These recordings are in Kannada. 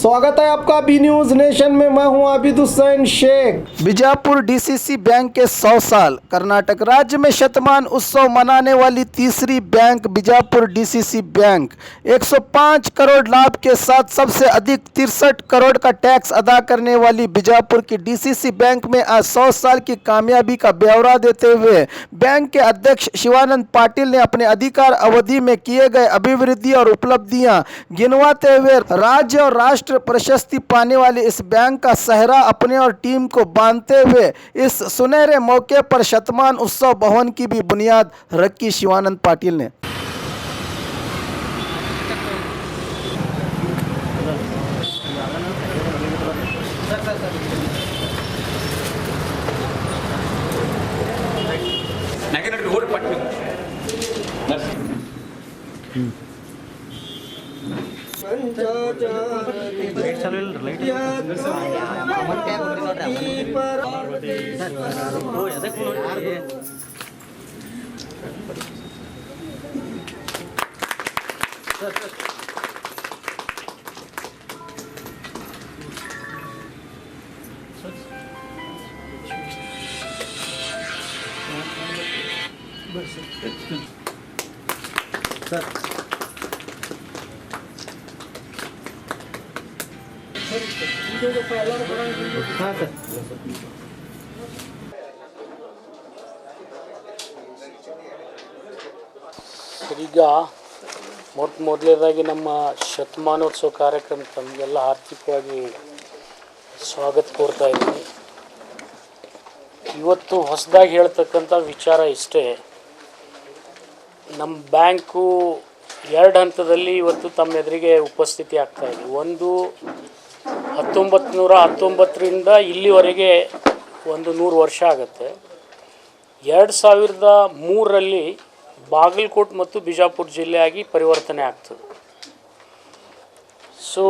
स्वागत है आपका बी न्यूज नेशन में। मैं हूं आबिद हुसैन शेख। बीजापुर डीसीसी बैंक के 100 साल। कर्नाटक राज्य में शतमान उत्सव मनाने वाली तीसरी bank Bijapur DCC bank 105 crore लाभ के साथ सबसे अधिक 63 करोड़ का टैक्स अदा करने वाली बीजापुर की डीसीसी बैंक में आज 100 साल की कामयाबी का ब्यौरा देते हुए बैंक के अध्यक्ष शिवानंद पाटिल ने अपने अधिकार अवधि में किए गए अभिवृद्धि और उपलब्धियां गिनवाते हुए राज्य और राष्ट्र प्रशस्ति पाने वाले इस बैंक का सहरा अपने और टीम को बांधते हुए इस सुनहरे मौके पर शतमान उत्सव भवन की भी बुनियाद रखी शिवानंद पाटिल ने। ಈಗ ಮೊದಲನೇದಾಗಿ ನಮ್ಮ ಶತಮಾನೋತ್ಸವ ಕಾರ್ಯಕ್ರಮಕ್ಕೆ ತಮಗೆಲ್ಲ ಆರ್ಥಿಕವಾಗಿ ಸ್ವಾಗತ ಕೋರ್ತಾ ಇದ್ದೀನಿ. ಇವತ್ತು ಹೊಸದಾಗಿ ಹೇಳ್ತಕ್ಕಂಥ ವಿಚಾರ ಇಷ್ಟೇ, ನಮ್ಮ ಬ್ಯಾಂಕು ಎರಡು ಹಂತದಲ್ಲಿ ಇವತ್ತು ತಮ್ಮ ಎದುರಿಗೆ ಉಪಸ್ಥಿತಿ ಆಗ್ತಾಯಿದೆ. ಒಂದು 1919ರಿಂದ ಇಲ್ಲಿವರೆಗೆ ಒಂದು 100 ವರ್ಷ ಆಗುತ್ತೆ. 2003ರಲ್ಲಿ ಬಾಗಲಕೋಟೆ ಮತ್ತು ಬಿಜಾಪುರ ಜಿಲ್ಲೆಯಾಗಿ ಪರಿವರ್ತನೆ ಆಗ್ತದೆ. ಸೊ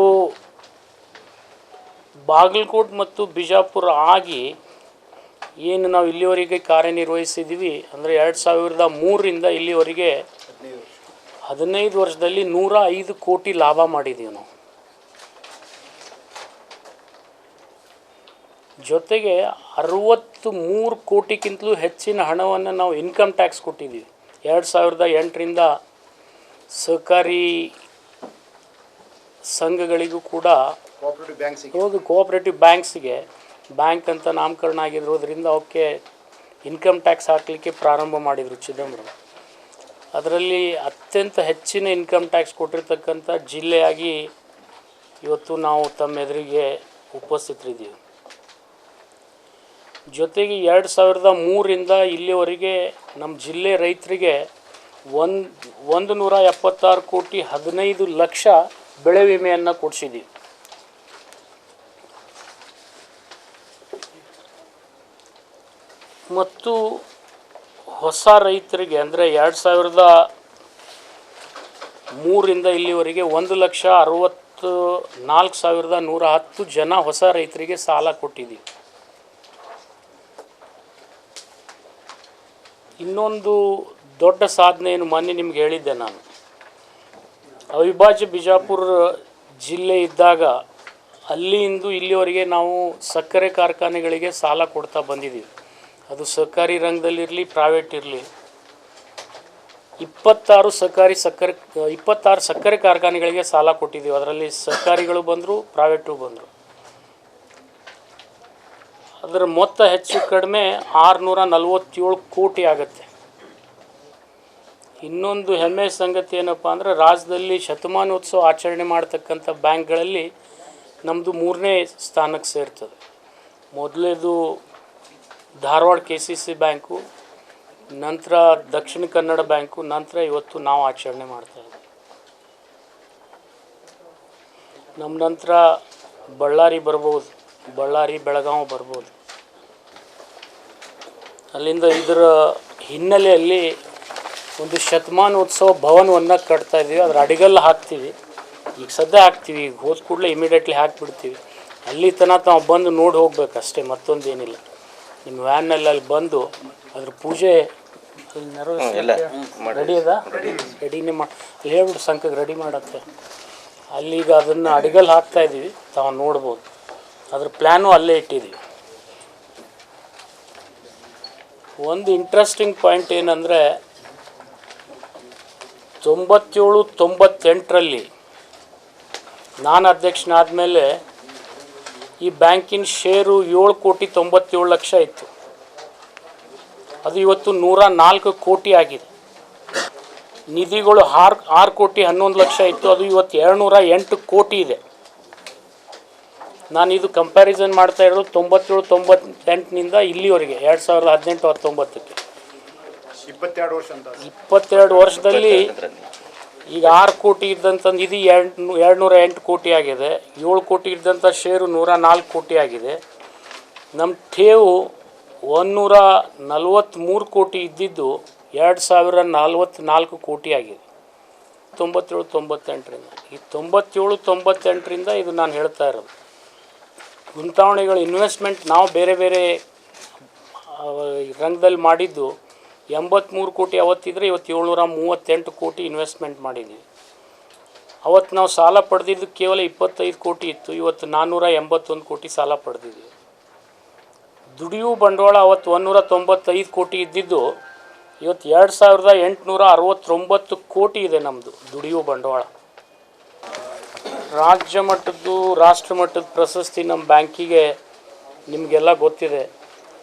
ಬಾಗಲಕೋಟೆ ಮತ್ತು ಬಿಜಾಪುರ ಆಗಿ ಏನು ನಾವು ಇಲ್ಲಿವರೆಗೆ ಕಾರ್ಯನಿರ್ವಹಿಸಿದ್ದೀವಿ ಅಂದರೆ 2003ರಿಂದ ಇಲ್ಲಿವರೆಗೆ 15 ವರ್ಷದಲ್ಲಿ 105 ಕೋಟಿ ಲಾಭ ಮಾಡಿದ್ದೀವಿ ನಾವು. ಜೊತೆಗೆ 63 ಕೋಟಿಗಿಂತಲೂ ಹೆಚ್ಚಿನ ಹಣವನ್ನು ನಾವು ಇನ್ಕಮ್ ಟ್ಯಾಕ್ಸ್ ಕೊಟ್ಟಿದ್ದೀವಿ. 2008ರಿಂದ ಸಹಕಾರಿ ಸಂಘಗಳಿಗೂ ಕೂಡ ಕೋಆಪರೇಟಿವ್ ಬ್ಯಾಂಕ್ಸಿಗೆ ಬ್ಯಾಂಕ್ ಅಂತ ನಾಮಕರಣ ಆಗಿರೋದ್ರಿಂದ ಅವಕ್ಕೆ ಇನ್ಕಮ್ ಟ್ಯಾಕ್ಸ್ ಹಾಕಲಿಕ್ಕೆ ಪ್ರಾರಂಭ ಮಾಡಿದರು ಚಿದಂಬರಂ. ಅದರಲ್ಲಿ ಅತ್ಯಂತ ಹೆಚ್ಚಿನ ಇನ್ಕಮ್ ಟ್ಯಾಕ್ಸ್ ಕೊಟ್ಟಿರ್ತಕ್ಕಂಥ ಜಿಲ್ಲೆಯಾಗಿ ಇವತ್ತು ನಾವು ತಮ್ಮ ಎದುರಿಗೆ ಉಪಸ್ಥಿತರಿದ್ದೀವಿ. ಜೊತೆಗೆ 2003ರಿಂದ ಇಲ್ಲಿವರೆಗೆ ನಮ್ಮ ಜಿಲ್ಲೆ ರೈತರಿಗೆ 176 ಕೋಟಿ 15 ಲಕ್ಷ ಬೆಳೆ ವಿಮೆಯನ್ನು ಕೊಡಿಸಿದ್ದೀವಿ. ಮತ್ತು ಹೊಸ ರೈತರಿಗೆ ಅಂದರೆ 2003ರಿಂದ ಇಲ್ಲಿವರೆಗೆ 1,64,110 ಜನ ಹೊಸ ರೈತರಿಗೆ ಸಾಲ ಕೊಟ್ಟಿದ್ದೀವಿ. ಇನ್ನೊಂದು ದೊಡ್ಡ ಸಾಧನೆ ಏನು ಮೊನ್ನೆ ನಿಮ್ಗೆ ಹೇಳಿದ್ದೆ ನಾನು, ಅವಿಭಾಜ್ಯ ಬಿಜಾಪುರ ಜಿಲ್ಲೆ ಇದ್ದಾಗ ಅಲ್ಲಿಂದ ಇಲ್ಲಿವರೆಗೆ ನಾವು ಸಕ್ಕರೆ ಕಾರ್ಖಾನೆಗಳಿಗೆ ಸಾಲ ಕೊಡ್ತಾ ಬಂದಿದ್ದೀವಿ. ಅದು ಸಹಕಾರಿ ರಂಗದಲ್ಲಿರಲಿ ಪ್ರೈವೇಟ್ ಇರಲಿ. 26 ಸಕ್ಕರೆ ಕಾರ್ಖಾನೆಗಳಿಗೆ ಸಾಲ ಕೊಟ್ಟಿದ್ದೀವಿ. ಅದರಲ್ಲಿ ಸಹಕಾರಿಗಳು ಬಂದರು, ಪ್ರೈವೇಟು ಬಂದರು. ಅದರ ಮೊತ್ತ ಹೆಚ್ಚು ಕಡಿಮೆ 647 ಕೋಟಿ ಆಗುತ್ತೆ. ಇನ್ನೊಂದು ಹೆಮ್ಮೆಯ ಸಂಗತಿ ಏನಪ್ಪ ಅಂದರೆ ರಾಜ್ಯದಲ್ಲಿ ಶತಮಾನೋತ್ಸವ ಆಚರಣೆ ಮಾಡ್ತಕ್ಕಂಥ ಬ್ಯಾಂಕ್ಗಳಲ್ಲಿ ನಮ್ಮದು 3ನೇ ಸ್ಥಾನಕ್ಕೆ ಸೇರ್ತದೆ. ಮೊದಲೇದು ಧಾರವಾಡ KCC ಬ್ಯಾಂಕು, ನಂತರ ದಕ್ಷಿಣ ಕನ್ನಡ ಬ್ಯಾಂಕು, ನಂತರ ಇವತ್ತು ನಾವು ಆಚರಣೆ ಮಾಡ್ತಾಯಿದ್ದೀವಿ. ನಮ್ಮ ನಂತರ ಬಳ್ಳಾರಿ ಬರ್ಬೋದು, ಬಳ್ಳಾರಿ ಬೆಳಗಾವಿ ಬರ್ಬೋದು. ಅಲ್ಲಿಂದ ಇದರ ಹಿನ್ನೆಲೆಯಲ್ಲಿ ಒಂದು ಶತಮಾನೋತ್ಸವ ಭವನವನ್ನು ಕಟ್ತಾಯಿದ್ದೀವಿ. ಅದರ ಅಡಿಗಲ್ಲು ಹಾಕ್ತೀವಿ, ಈಗ ಸದ್ಯ ಹಾಕ್ತೀವಿ, ಈಗ ಹೋದ ಕೂಡಲೇ ಇಮಿಡಿಯೇಟ್ಲಿ ಹಾಕಿಬಿಡ್ತೀವಿ. ಅಲ್ಲಿ ತನಕ ನಾವು ಬಂದು ನೋಡಿ ಹೋಗ್ಬೇಕು ಅಷ್ಟೇ, ಮತ್ತೊಂದೇನಿಲ್ಲ. ನಿಮ್ಮ ವ್ಯಾನ್ನಲ್ಲಿ ಅಲ್ಲಿ ಬಂದು ಅದ್ರ ಪೂಜೆ ರೆಡಿ ಅದ, ರೆಡಿನೇ ಮಾಡಿ ಹೇಳ್ಬಿಟ್ಟು ಸಂಖ್ಯೆಗೆ ರೆಡಿ ಮಾಡತ್ತೆ. ಅಲ್ಲಿಗ ಅದನ್ನು ಅಡಿಗಲ್ ಹಾಕ್ತಾ ಇದ್ದೀವಿ, ತಾವು ನೋಡ್ಬೋದು. ಅದ್ರ ಪ್ಲ್ಯಾನು ಅಲ್ಲೇ ಇಟ್ಟಿದ್ದೀವಿ. ಒಂದು ಇಂಟ್ರೆಸ್ಟಿಂಗ್ ಪಾಯಿಂಟ್ ಏನಂದರೆ 97-98ರಲ್ಲಿ ನಾನು ಅಧ್ಯಕ್ಷನಾದ ಮೇಲೆ ಈ ಬ್ಯಾಂಕಿನ ಷೇರು 7,97,00,000 ಇತ್ತು. ಅದು ಇವತ್ತು 104 ಕೋಟಿ ಆಗಿದೆ. ನಿಧಿಗಳು 6,11,00,000 ಇತ್ತು, ಅದು ಇವತ್ತು 208 ಕೋಟಿ ಇದೆ. ನಾನು ಇದು ಕಂಪ್ಯಾರಿಸನ್ ಮಾಡ್ತಾ ಇರೋದು 97-98ನಿಂದ ಇಲ್ಲಿವರೆಗೆ 2018-19ಕ್ಕೆ 22 ವರ್ಷದಲ್ಲಿ ಈಗ 6 ಕೋಟಿ ಇದ್ದಂಥ ನಿಧಿ 208 ಕೋಟಿ ಆಗಿದೆ. 7 ಕೋಟಿ ಇದ್ದಂಥ ಷೇರು 104 ಕೋಟಿ ಆಗಿದೆ. ನಮ್ಮ ಠೇವು 143 ಕೋಟಿ ಇದ್ದಿದ್ದು 2044 ಕೋಟಿ ಆಗಿದೆ 97-98ರಿಂದ. ಈ 97-98ರಿಂದ ಇದು ನಾನು ಹೇಳ್ತಾ ಇರೋದು. ಗುಂತಾವಣೆಗಳು ಇನ್ವೆಸ್ಟ್ಮೆಂಟ್ ನಾವು ಬೇರೆ ಬೇರೆ ರಂಗದಲ್ಲಿ ಮಾಡಿದ್ದು 83 ಕೋಟಿ ಅವತ್ತಿದ್ರೆ ಇವತ್ತು 738 ಕೋಟಿ ಇನ್ವೆಸ್ಟ್ಮೆಂಟ್ ಮಾಡಿದ್ದೀವಿ. ಅವತ್ತು ನಾವು ಸಾಲ ಪಡೆದಿದ್ದು ಕೇವಲ 25 ಕೋಟಿ ಇತ್ತು, ಇವತ್ತು 481 ಕೋಟಿ ಸಾಲ ಪಡೆದಿದ್ದೀವಿ. ದುಡಿಯುವ ಬಂಡವಾಳ ಅವತ್ತು 195 ಕೋಟಿ ಇದ್ದಿದ್ದು ಇವತ್ತು 2,869 ಕೋಟಿ ಇದೆ ನಮ್ಮದು ದುಡಿಯುವ ಬಂಡವಾಳ. ರಾಜ್ಯ ಮಟ್ಟದ್ದು ರಾಷ್ಟ್ರ ಮಟ್ಟದ ಪ್ರಶಸ್ತಿ ನಮ್ಮ ಬ್ಯಾಂಕಿಗೆ ನಿಮಗೆಲ್ಲ ಗೊತ್ತಿದೆ.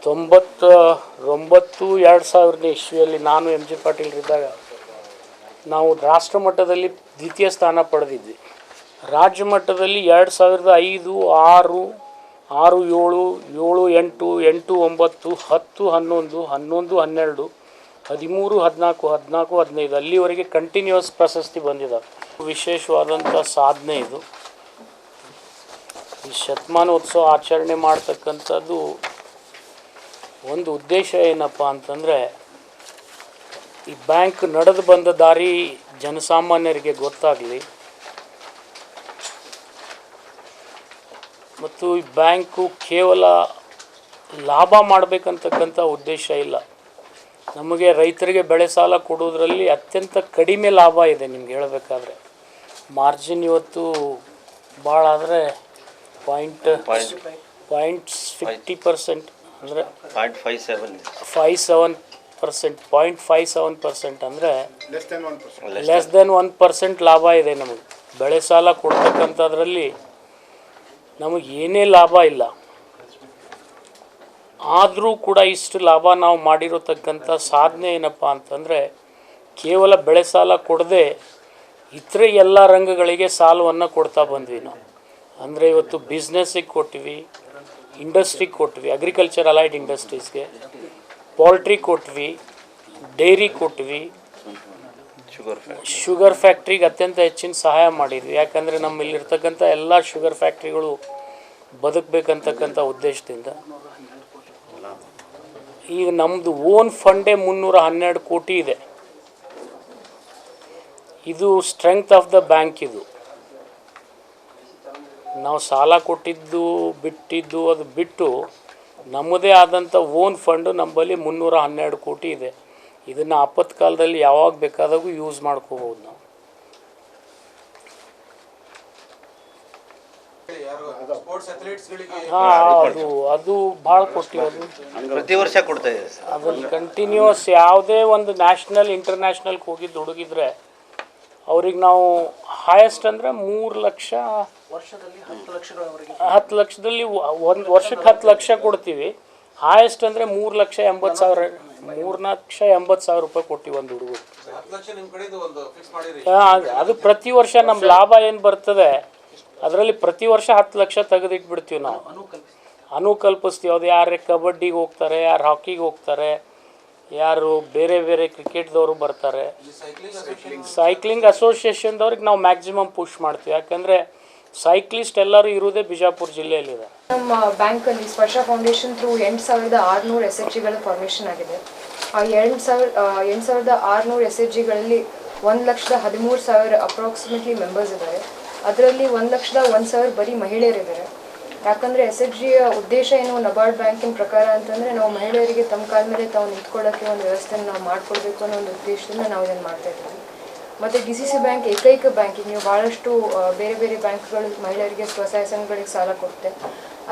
99-2000 ಇಸ್ವಿಯಲ್ಲಿ ನಾನು ಎಮ್ ಜಿ ಪಾಟೀಲ್ರಿದ್ದಾಗ ನಾವು ರಾಷ್ಟ್ರ ಮಟ್ಟದಲ್ಲಿ ದ್ವಿತೀಯ ಸ್ಥಾನ ಪಡೆದಿದ್ವಿ. ರಾಜ್ಯ ಮಟ್ಟದಲ್ಲಿ 2005, 6, 6, 7, 7, 8, 8, 9, 10, 11, 11, 12, 13, 14, 14, 15 ಅಲ್ಲಿವರೆಗೆ ಕಂಟಿನ್ಯೂಸ್ ಪ್ರಶಸ್ತಿ ಬಂದಿದ್ದಾವೆ. ವಿಶೇಷವಾದಂಥ ಸಾಧನೆ ಇದು. ಈ ಶತಮಾನೋತ್ಸವ ಆಚರಣೆ ಮಾಡ್ತಕ್ಕಂಥದ್ದು ಒಂದು ಉದ್ದೇಶ ಏನಪ್ಪ ಅಂತಂದರೆ, ಈ ಬ್ಯಾಂಕ್ ನಡೆದು ಬಂದ ದಾರಿ ಜನಸಾಮಾನ್ಯರಿಗೆ ಗೊತ್ತಾಗಲಿ ಮತ್ತು ಈ ಬ್ಯಾಂಕು ಕೇವಲ ಲಾಭ ಮಾಡಬೇಕಂತಕ್ಕಂಥ ಉದ್ದೇಶ ಇಲ್ಲ. ನಮಗೆ ರೈತರಿಗೆ ಬೆಳೆ ಸಾಲ ಕೊಡೋದ್ರಲ್ಲಿ ಅತ್ಯಂತ ಕಡಿಮೆ ಲಾಭ ಇದೆ. ನಿಮ್ಗೆ ಹೇಳಬೇಕಾದ್ರೆ ಮಾರ್ಜಿನ್ ಇವತ್ತು ಭಾಳ ಆದರೆ 0.50% ಅಂದರೆ 0.57% ಅಂದರೆ ಲೆಸ್ ದೆನ್ 1% ಲಾಭ ಇದೆ ನಮಗೆ. ಬೆಳೆ ಸಾಲ ಕೊಡ್ತಕ್ಕಂಥದ್ರಲ್ಲಿ ನಮಗೆ ಏನೇ ಲಾಭ ಇಲ್ಲ. ಆದರೂ ಕೂಡ ಇಷ್ಟು ಲಾಭ ನಾವು ಮಾಡಿರತಕ್ಕಂಥ ಸಾಧನೆ ಏನಪ್ಪ ಅಂತಂದರೆ, ಕೇವಲ ಬೆಳೆ ಸಾಲ ಕೊಡದೆ ಇತರೆ ಎಲ್ಲ ರಂಗಗಳಿಗೆ ಸಾಲವನ್ನು ಕೊಡ್ತಾ ಬಂದ್ವಿ ನಾವು. ಅಂದರೆ ಇವತ್ತು ಬಿಸ್ನೆಸ್ಸಿಗೆ ಕೊಟ್ವಿ, ಇಂಡಸ್ಟ್ರಿಗೆ ಕೊಟ್ವಿ, ಅಗ್ರಿಕಲ್ಚರ್ ಅಲೈಡ್ ಇಂಡಸ್ಟ್ರೀಸ್ಗೆ, ಪೋಲ್ಟ್ರಿ ಕೊಟ್ವಿ, ಡೈರಿ ಕೊಟ್ವಿ, ಶುಗರ್ ಫ್ಯಾಕ್ಟ್ರಿಗೆ ಅತ್ಯಂತ ಹೆಚ್ಚಿನ ಸಹಾಯ ಮಾಡಿದ್ವಿ. ಯಾಕಂದರೆ ನಮ್ಮಲ್ಲಿರ್ತಕ್ಕಂಥ ಎಲ್ಲ ಶುಗರ್ ಫ್ಯಾಕ್ಟ್ರಿಗಳು ಬದುಕಬೇಕಂತಕ್ಕಂಥ ಉದ್ದೇಶದಿಂದ. ಈಗ ನಮ್ಮದು ಓನ್ ಫಂಡೇ 312 ಕೋಟಿ ಇದೆ. ಇದು ಸ್ಟ್ರೆಂಗ್ತ್ ಆಫ್ ದ ಬ್ಯಾಂಕ್. ಇದು ನಾವು ಸಾಲ ಕೊಟ್ಟಿದ್ದು ಬಿಟ್ಟಿದ್ದು ಅದು ಬಿಟ್ಟು ನಮ್ಮದೇ ಆದಂಥ ಓನ್ ಫಂಡು ನಮ್ಮಲ್ಲಿ 312 ಕೋಟಿ ಇದೆ. ಇದನ್ನು ಆಪತ್ತು ಕಾಲದಲ್ಲಿ ಯಾವಾಗ ಬೇಕಾದಾಗೂ ಯೂಸ್ ಮಾಡ್ಕೋಬೋದು ನಾವು. ಅದು ಭಾಳ ಕೊಟ್ಟಿವಿ. ಅದು ಪ್ರತಿ ವರ್ಷ ಕೊಡ್ತಾ ಇದೆ ಸರ್. ಅದ್ರಲ್ಲಿ ಕಂಟಿನ್ಯೂಸ್ ಯಾವುದೇ ಒಂದು ನ್ಯಾಷನಲ್ ಇಂಟರ್ನ್ಯಾಷನಲ್ಗೆ ಹೋಗಿದ್ದು ಹುಡುಗಿದ್ರೆ ಅವ್ರಿಗೆ ನಾವು ಹೈಯೆಸ್ಟ್ ಅಂದರೆ 3 ಲಕ್ಷ, ವರ್ಷದಲ್ಲಿ 10 ಲಕ್ಷದಲ್ಲಿ ಒಂದು ವರ್ಷಕ್ಕೆ 10 ಲಕ್ಷ ಕೊಡ್ತೀವಿ. ಹೈಯೆಸ್ಟ್ ಅಂದರೆ 3,80,000, 3,80,000 ರೂಪಾಯಿ ಕೊಟ್ಟಿವಿ ಒಂದು ಹುಡುಗರು. ಅದು ಪ್ರತಿ ವರ್ಷ ನಮ್ಮ ಲಾಭ ಏನು ಬರ್ತದೆ ಅದರಲ್ಲಿ ಪ್ರತಿ ವರ್ಷ 10 ಲಕ್ಷ ತೆಗೆದಿಟ್ಬಿಡ್ತೀವಿ ನಾವು. ಅನುಕಲ್ಪಿಸ್ತೀವಿ. ಅದು ಯಾರೇ ಕಬಡ್ಡಿಗೆ ಹೋಗ್ತಾರೆ, ಯಾರು ಹಾಕಿಗೆ ಹೋಗ್ತಾರೆ, ಯಾರು ಬೇರೆ ಬೇರೆ ಕ್ರಿಕೆಟ್ದವರು ಬರ್ತಾರೆ. ಸೈಕ್ಲಿಂಗ್ ಅಸೋಸಿಯೇಷನ್ದವ್ರಿಗೆ ನಾವು ಮ್ಯಾಕ್ಸಿಮಮ್ ಪುಷ್ ಮಾಡ್ತೀವಿ. ಯಾಕಂದರೆ ಸೈಕ್ಲಿಸ್ಟ್ ಎಲ್ಲರೂ ಇರೋದೇ ಬಿಜಾಪುರ ಜಿಲ್ಲೆಯಲ್ಲಿದೆ. ನಮ್ಮ ಬ್ಯಾಂಕಲ್ಲಿ ಸ್ಪರ್ಶ ಫೌಂಡೇಶನ್ ಥ್ರೂ 8,600 SHGಗಳ ಫಾರ್ಮೇಷನ್ ಆಗಿದೆ. ಆ 8,600 SHGಗಳಲ್ಲಿ 1,13,000 ಅಪ್ರಾಕ್ಸಿಮೇಟ್ಲಿ ಮೆಂಬರ್ಸ್ ಇದ್ದಾರೆ. ಅದರಲ್ಲಿ 1,01,000 ಬರೀ ಮಹಿಳೆಯರಿದ್ದಾರೆ. ಯಾಕಂದರೆ SHGಯ ಉದ್ದೇಶ ಏನು ನಬಾರ್ಡ್ ಬ್ಯಾಂಕಿನ ಪ್ರಕಾರ ಅಂತಂದರೆ, ನಾವು ಮಹಿಳೆಯರಿಗೆ ತಮ್ಮ ಕಾಲ ಮೇಲೆ ತಾವು ನಿಂತ್ಕೊಳ್ಳೋಕ್ಕೆ ಒಂದು ವ್ಯವಸ್ಥೆಯನ್ನು ನಾವು ಮಾಡಿಕೊಡ್ಬೇಕು ಅನ್ನೋ ಒಂದು ಉದ್ದೇಶದಿಂದ ನಾವು ಇದನ್ನು ಮಾಡ್ತಾಯಿದ್ದೀವಿ. ಮತ್ತು ಡಿ ಸಿ ಸಿ ಬ್ಯಾಂಕ್ ಏಕೈಕ ಬ್ಯಾಂಕ್. ನೀವು ಭಾಳಷ್ಟು ಬೇರೆ ಬೇರೆ ಬ್ಯಾಂಕ್ಗಳು ಮಹಿಳೆಯರಿಗೆ ಸ್ವಸಹಾಯ ಸಂಘಗಳಿಗೆ ಸಾಲ ಕೊಡುತ್ತೆ.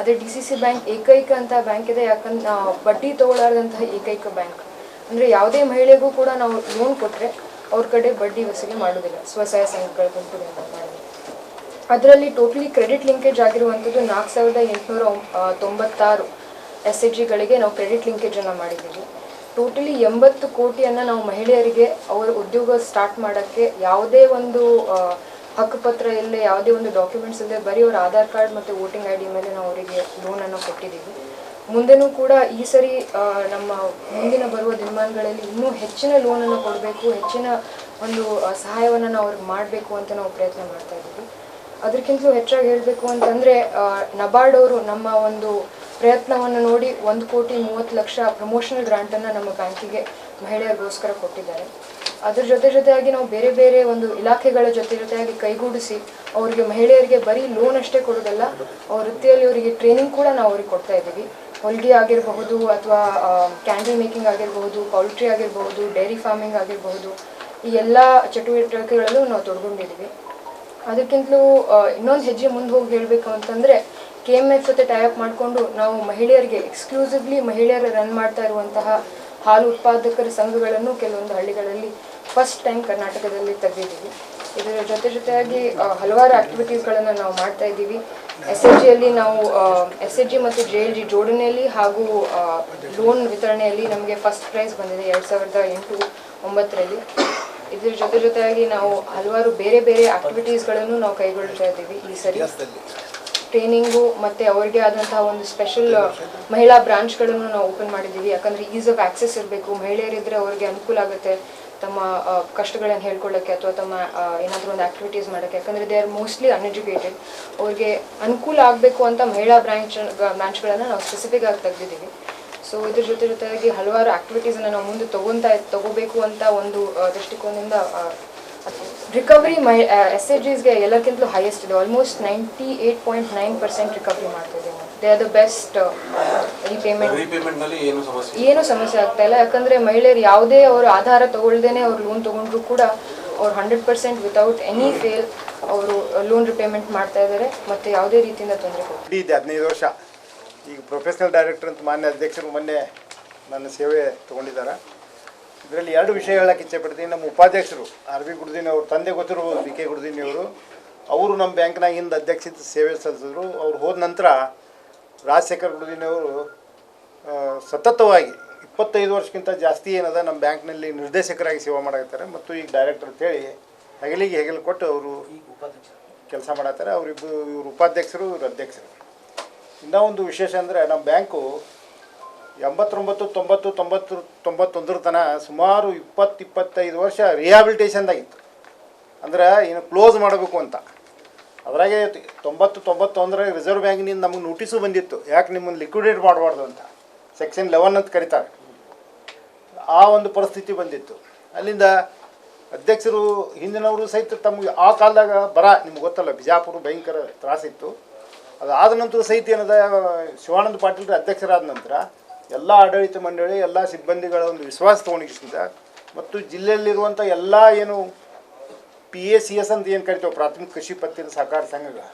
ಅದೇ ಡಿ ಸಿ ಸಿ ಬ್ಯಾಂಕ್ ಏಕೈಕ ಅಂತ ಬ್ಯಾಂಕ್ ಇದೆ, ಯಾಕಂದ್ರೆ ಬಡ್ಡಿ ತಗೊಳ್ಳಾರ್ದಂತಹ ಏಕೈಕ ಬ್ಯಾಂಕ್. ಅಂದರೆ ಯಾವುದೇ ಮಹಿಳೆಗೂ ಕೂಡ ನಾವು ಲೋನ್ ಕೊಟ್ಟರೆ ಅವ್ರ ಕಡೆ ಬಡ್ಡಿ ವಸೂಲಿ ಮಾಡೋದಿಲ್ಲ, ಸ್ವಸಹಾಯ ಸಂಘಗಳ ಗುಂಪಿನಿಂದ ಮಾಡೋದಿಲ್ಲ. ಅದರಲ್ಲಿ ಟೋಟಲಿ ಕ್ರೆಡಿಟ್ ಲಿಂಕೇಜ್ ಆಗಿರುವಂಥದ್ದು 4896 SHGಗಳಿಗೆ ನಾವು ಕ್ರೆಡಿಟ್ ಲಿಂಕೇಜನ್ನು ಮಾಡಿದ್ದೀವಿ. ಟೋಟಲಿ 80 ಕೋಟಿಯನ್ನು ನಾವು ಮಹಿಳೆಯರಿಗೆ ಅವರ ಉದ್ಯೋಗ ಸ್ಟಾರ್ಟ್ ಮಾಡೋಕ್ಕೆ ಯಾವುದೇ ಒಂದು ಹಕ್ಕುಪತ್ರ ಇಲ್ಲದೆ, ಯಾವುದೇ ಒಂದು ಡಾಕ್ಯುಮೆಂಟ್ಸ್ ಇಲ್ಲದೆ, ಬರೀ ಅವರ ಆಧಾರ್ ಕಾರ್ಡ್ ಮತ್ತು ವೋಟಿಂಗ್ ID ಮೇಲೆ ನಾವು ಅವರಿಗೆ ಲೋನನ್ನು ಕೊಟ್ಟಿದ್ದೀವಿ. ಮುಂದೆನೂ ಕೂಡ ಈ ಸರಿ ನಮ್ಮ ಮುಂದಿನ ಬರುವ ದಿನಮಾನಗಳಲ್ಲಿ ಇನ್ನೂ ಹೆಚ್ಚಿನ ಲೋನನ್ನು ಕೊಡಬೇಕು, ಹೆಚ್ಚಿನ ಒಂದು ಸಹಾಯವನ್ನು ನಾವು ಅವ್ರಿಗೆ ಮಾಡಬೇಕು ಅಂತ ನಾವು ಪ್ರಯತ್ನ ಮಾಡ್ತಾ ಇದ್ದೀವಿ. ಅದಕ್ಕಿಂತಲೂ ಹೆಚ್ಚಾಗಿ ಹೇಳಬೇಕು ಅಂತಂದರೆ ನಬಾರ್ಡ್ ಅವರು ನಮ್ಮ ಒಂದು ಪ್ರಯತ್ನವನ್ನು ನೋಡಿ 1,30,30,00,000 ಪ್ರಮೋಷನಲ್ ಗ್ರಾಂಟನ್ನು ನಮ್ಮ ಬ್ಯಾಂಕಿಗೆ ಮಹಿಳೆಯರಿಗೋಸ್ಕರ ಕೊಟ್ಟಿದ್ದಾರೆ. ಅದ್ರ ಜೊತೆಯಾಗಿ ನಾವು ಬೇರೆ ಬೇರೆ ಒಂದು ಇಲಾಖೆಗಳ ಜೊತೆಯಾಗಿ ಕೈಗೂಡಿಸಿ ಅವರಿಗೆ ಮಹಿಳೆಯರಿಗೆ ಬರೀ ಲೋನ್ ಅಷ್ಟೇ ಕೊಡೋದಲ್ಲ, ಅವ್ರ ವೃತ್ತಿಯಲ್ಲಿ ಅವರಿಗೆ ಟ್ರೈನಿಂಗ್ ಕೂಡ ನಾವು ಅವ್ರಿಗೆ ಕೊಡ್ತಾ ಇದ್ದೀವಿ. ಹೊಲಿಗೆ ಆಗಿರಬಹುದು, ಅಥವಾ ಕ್ಯಾಂಡಲ್ ಮೇಕಿಂಗ್ ಆಗಿರಬಹುದು, ಪೌಲ್ಟ್ರಿ ಆಗಿರಬಹುದು, ಡೈರಿ ಫಾರ್ಮಿಂಗ್ ಆಗಿರಬಹುದು, ಈ ಎಲ್ಲ ಚಟುವಟಿಕೆಗಳಲ್ಲೂ ನಾವು ತೊಡ್ಕೊಂಡಿದ್ದೀವಿ. ಅದಕ್ಕಿಂತಲೂ ಇನ್ನೊಂದು ಹೆಜ್ಜೆ ಮುಂದೆ ಹೋಗಿ ಹೇಳಬೇಕು ಅಂತಂದರೆ KMF ಜೊತೆ ಟೈಅಪ್ ಮಾಡಿಕೊಂಡು ನಾವು ಮಹಿಳೆಯರಿಗೆ ಎಕ್ಸ್ಕ್ಲೂಸಿವ್ಲಿ ಮಹಿಳೆಯರು ರನ್ ಮಾಡ್ತಾ ಇರುವಂತಹ ಹಾಲು ಉತ್ಪಾದಕರ ಸಂಘಗಳನ್ನು ಕೆಲವೊಂದು ಹಳ್ಳಿಗಳಲ್ಲಿ ಫಸ್ಟ್ ಟೈಮ್ ಕರ್ನಾಟಕದಲ್ಲಿ ತೆಗೆದಿದ್ದೀವಿ. ಇದರ ಜೊತೆಯಾಗಿ ಹಲವಾರು ಆಕ್ಟಿವಿಟೀಸ್ಗಳನ್ನು ನಾವು ಮಾಡ್ತಾ ಇದ್ದೀವಿ. SHGಯಲ್ಲಿ ನಾವು SHG ಮತ್ತು JLG ಜೋಡಣೆಯಲ್ಲಿ ಹಾಗೂ ಲೋನ್ ವಿತರಣೆಯಲ್ಲಿ ನಮಗೆ ಫಸ್ಟ್ ಪ್ರೈಸ್ ಬಂದಿದೆ 2008-09ರಲ್ಲಿ. ಇದರ ಜೊತೆಯಾಗಿ ನಾವು ಹಲವಾರು ಬೇರೆ ಬೇರೆ ಆಕ್ಟಿವಿಟೀಸ್ಗಳನ್ನು ನಾವು ಕೈಗೊಳ್ತಾ ಇದ್ದೀವಿ. ಈ ಸರಿ ಟ್ರೈನಿಂಗು ಮತ್ತು ಅವ್ರಿಗೆ ಆದಂತಹ ಒಂದು ಸ್ಪೆಷಲ್ ಮಹಿಳಾ ಬ್ರಾಂಚ್ಗಳನ್ನು ನಾವು ಓಪನ್ ಮಾಡಿದ್ದೀವಿ. ಯಾಕಂದರೆ ಈಸ್ ಆಫ್ ಆಕ್ಸೆಸ್ ಇರಬೇಕು, ಮಹಿಳೆಯರಿದ್ದರೆ ಅವ್ರಿಗೆ ಅನುಕೂಲ ಆಗುತ್ತೆ ತಮ್ಮ ಕಷ್ಟಗಳನ್ನು ಹೇಳ್ಕೊಳ್ಳೋಕ್ಕೆ ಅಥವಾ ತಮ್ಮ ಏನಾದರೂ ಒಂದು ಆ್ಯಕ್ಟಿವಿಟೀಸ್ ಮಾಡೋಕ್ಕೆ. ಯಾಕಂದರೆ ದೇ ಆರ್ ಮೋಸ್ಟ್ಲಿ ಅನ್ಎಜುಕೇಟೆಡ್, ಅವ್ರಿಗೆ ಅನುಕೂಲ ಆಗಬೇಕು ಅಂತ ಮಹಿಳಾ ಬ್ರಾಂಚ್ಗಳನ್ನು ನಾವು ಸ್ಪೆಸಿಫಿಕ್ ಆಗಿ ತೆಗೆದಿದ್ದೀವಿ. ಸೊ ಇದ್ರ ಜೊತೆಯಾಗಿ ಹಲವಾರು ಆ್ಯಕ್ಟಿವಿಟೀಸನ್ನು ನಾವು ಮುಂದೆ ತಗೋಬೇಕು ಅಂತ ಒಂದು ದೃಷ್ಟಿಕೋನದಿಂದ ರಿಕವರಿ SHGಸ್ಗೆ ಎಲ್ಲಕ್ಕಿಂತಲೂ ಹೈಯೆಸ್ಟ್ ಇದೆ. ಆಲ್ಮೋಸ್ಟ್ 98.9% ರಿಕವರಿ ಮಾಡ್ತಿದ್ದೀವಿ. ದೇ ಆರ್ ದ ಬೆಸ್ಟ್ ರೀಪೇಮೆಂಟ್ನಲ್ಲಿ ಏನು ಸಮಸ್ಯೆ ಆಗ್ತಾ ಇಲ್ಲ. ಯಾಕಂದರೆ ಮಹಿಳೆಯರು ಯಾವುದೇ ಅವರು ಆಧಾರ ತಗೊಳ್ದೇನೆ ಅವ್ರು ಲೋನ್ ತೊಗೊಂಡ್ರು ಕೂಡ ಅವ್ರು 100% ವಿತೌಟ್ ಎನಿ ಫೇಲ್ ಅವರು ಲೋನ್ ರಿಪೇಮೆಂಟ್ ಮಾಡ್ತಾ ಇದ್ದಾರೆ ಮತ್ತು ಯಾವುದೇ ರೀತಿಯಿಂದ ತೊಂದರೆ ಕೊಡ್ತಾರೆ. 15 ವರ್ಷ ಈಗ ಪ್ರೊಫೆಷನಲ್ ಡೈರೆಕ್ಟರ್ ಅಂತ ಮಾನ್ಯ ಅಧ್ಯಕ್ಷರು ಮೊನ್ನೆ ನನ್ನ ಸೇವೆ ತೊಗೊಂಡಿದ್ದಾರೆ. ಇದರಲ್ಲಿ 2 ವಿಷಯ ಹೇಳಕ್ಕೆ ಇಚ್ಛೆಪಡ್ತೀನಿ. ನಮ್ಮ ಉಪಾಧ್ಯಕ್ಷರು RB ಗುಡ್ದಿನಿ ಅವರು, ತಂದೆ ಗೊತ್ತಿರ್ಬೋದು BK ಗುಡ್ದಿನಿ ಅವರು ನಮ್ಮ ಬ್ಯಾಂಕ್ನಾಗ ಹಿಂದೆ ಅಧ್ಯಕ್ಷತೆ ಸೇವೆ ಸಲ್ಲಿಸಿದ್ರು. ಅವ್ರು ಹೋದ ನಂತರ ರಾಜಶೇಖರ್ ಗುಡ್ದಿನಿ ಅವರು ಸತತವಾಗಿ 25 ವರ್ಷಕ್ಕಿಂತ ಜಾಸ್ತಿ ಏನದ ನಮ್ಮ ಬ್ಯಾಂಕ್ನಲ್ಲಿ ನಿರ್ದೇಶಕರಾಗಿ ಸೇವೆ ಮಾಡಾಕತ್ತಾರೆ ಮತ್ತು ಈಗ ಡೈರೆಕ್ಟರ್ ಅಂತೇಳಿ ಹೆಗಲು ಕೊಟ್ಟು ಅವರು ಕೆಲಸ ಮಾಡತ್ತಾರೆ. ಇವರು ಉಪಾಧ್ಯಕ್ಷರು, ಇವರು ಅಧ್ಯಕ್ಷರು. ಇನ್ನೂ ಒಂದು ವಿಶೇಷ ಅಂದರೆ ನಮ್ಮ ಬ್ಯಾಂಕು 89, 90, 90, 91 ತನಕ ಸುಮಾರು 20-25 ವರ್ಷ ರಿಹ್ಯಾಬಿಲಿಟೇಷನ್ದಾಗಿತ್ತು. ಅಂದ್ರೆ ಏನು ಕ್ಲೋಸ್ ಮಾಡಬೇಕು ಅಂತ. ಅದರಾಗೆ 90-91 ರಿಸರ್ವ್ ಬ್ಯಾಂಕಿನಿಂದ ನಮಗೆ ನೋಟಿಸು ಬಂದಿತ್ತು, ಯಾಕೆ ನಿಮ್ಮನ್ನು ಲಿಕ್ವಿಡೇಟ್ ಮಾಡಬಾರ್ದು ಅಂತ, ಸೆಕ್ಷನ್ 11 ಅಂತ ಕರೀತಾರೆ. ಆ ಒಂದು ಪರಿಸ್ಥಿತಿ ಬಂದಿತ್ತು. ಅಲ್ಲಿಂದ ಅಧ್ಯಕ್ಷರು ಹಿಂದಿನವರು ಸಹಿತ ತಮಗೆ ಆ ಕಾಲದಾಗ ನಿಮ್ಗೆ ಗೊತ್ತಲ್ಲ, ಬಿಜಾಪುರ ಭಯಂಕರ ತ್ರಾಸಿತ್ತು. ಅದಾದ ನಂತರ ಸಹಿತ ಏನದ ಶಿವಾನಂದ ಪಾಟೀಲ್ ಅಧ್ಯಕ್ಷರಾದ ನಂತರ ಎಲ್ಲ ಆಡಳಿತ ಮಂಡಳಿ, ಎಲ್ಲ ಸಿಬ್ಬಂದಿಗಳ ಒಂದು ವಿಶ್ವಾಸ ತೊಗೊಂಡಿದ್ದ ಮತ್ತು ಜಿಲ್ಲೆಯಲ್ಲಿರುವಂಥ ಎಲ್ಲ ಏನು PACS ಅಂತ ಏನು ಕರಿತೇವೆ, ಪ್ರಾಥಮಿಕ ಕೃಷಿ ಪತ್ತಿನ ಸಹಕಾರ ಸಂಘಗಳ,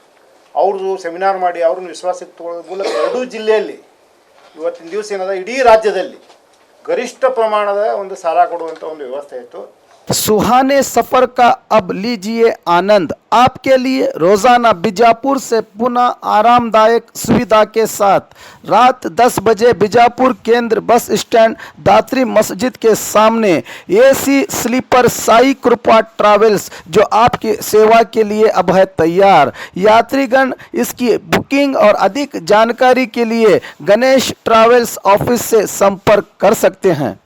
ಅವ್ರದ್ದು ಸೆಮಿನಾರ್ ಮಾಡಿ ಅವ್ರನ್ನ ವಿಶ್ವಾಸಕ್ಕೆ ತಗೊಳ್ಳೋದ್ರ ಮೂಲಕ 2 ಜಿಲ್ಲೆಯಲ್ಲಿ ಇವತ್ತಿನ ದಿವಸ ಏನದ ಇಡೀ ರಾಜ್ಯದಲ್ಲಿ ಗರಿಷ್ಠ ಪ್ರಮಾಣದ ಒಂದು ಸಾಲ ಕೊಡುವಂಥ ಒಂದು ವ್ಯವಸ್ಥೆ ಇತ್ತು. सुहाने सफर का अब लीजिए आनंद। आपके लिए रोजाना बीजापुर से पुणे आरामदायक सुविधा के साथ रात 10 बजे बीजापुर केंद्र बस स्टैंड दात्री मस्जिद के सामने AC स्लीपर साई कृपा ट्रैवल्स जो आपकी सेवा के लिए अब है तैयार। यात्रीगण इसकी बुकिंग और अधिक जानकारी के लिए गणेश ट्रैवल्स ऑफिस से संपर्क कर सकते हैं।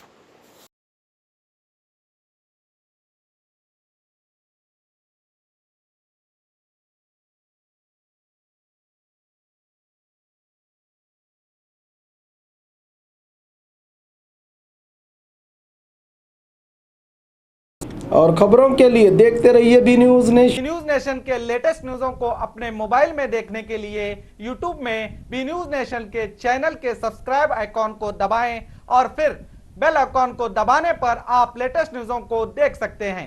और खबरों के लिए देखते रहिए B news nation. News nation के लेटेस्ट न्यूज़ों को अपने मोबाइल में देखने के लिए यूट्यूब में बी न्यूज नेशन के चैनल के सब्सक्राइब आइकॉन को दबाएं और फिर बेल आइकॉन को दबाने पर आप लेटेस्ट न्यूज़ों को देख सकते हैं।